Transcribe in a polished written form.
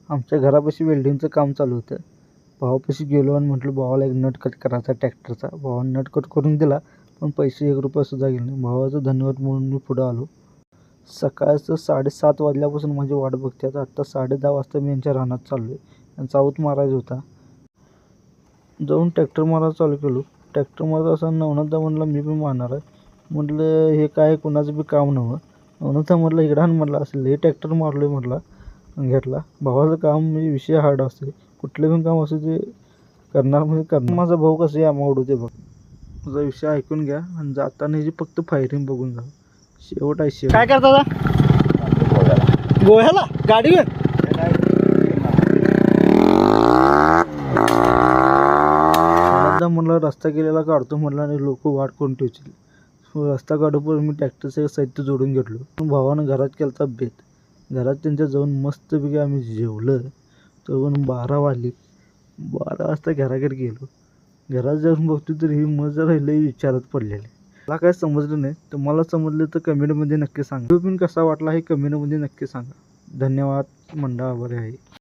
आमच्या घरापाशी वेल्डिंगचं काम चालू होतं. भावापाशी गेलो आणि म्हटलं भावाला एक नट कट करायचा ट्रॅक्टरचा. भावानं नट कट करून दिला, पण पैसे ₹1 गेले नाही. भावाचं धन्यवाद म्हणून मी पुढं आलो. सकाळचं 7:30 वाजल्यापासून माझी वाट बघतात. आत्ता 10:30 वाजता मी यांच्या रानात चाललो आहे. यांचा आऊत मारायचा होता. जाऊन ट्रॅक्टर मारायला चालू केलो. ट्रॅक्टर मारत असताना नवनाथदा म्हटला मी पण मारणार आहे. म्हटलं हे काय कुणाचं बी काम नव्हतं. नवनाथदा म्हटलं इकडं आण म्हटलं असेल हे ट्रॅक्टर मारलो आहे म्हटला. घेतला. भावाचं काम म्हणजे विषय हार्ड असते. कुठलं पण काम असं ते करणार म्हणजे करणार. माझा भाऊ कसं आहे आम्हा उडवते बघ. तुझा विषय ऐकून घ्या आणि जाताना जी फक्त फायरिंग बघून जा. शेवट आहे शेवट. काय करता गोव्याला गाडीवर म्हणला रस्ता केलेला काढतो म्हटला आणि लोक वाट कोण ठेवतील. रस्ता काढूपर्यंत मी ट्रॅक्टरचं साहित्य जोडून घेतलो. भावानं घरात केलता बेत. घरात त्यांच्या जाऊन मस्तपैकी आम्ही जेवलं. तर 12 वाजले. 12 वाजता घराकडे गेलो. घरात जाऊन बघतो तर ही मजा राहिली विचारात पडलेली. मला काय समजलं नाही. तुम्हाला समजलं तर कमेंटमध्ये नक्की सांगा. व्हिडिओ पण कसा वाटला हे कमेंटमध्ये नक्की सांगा. धन्यवाद. मंडळ आभारी आहे.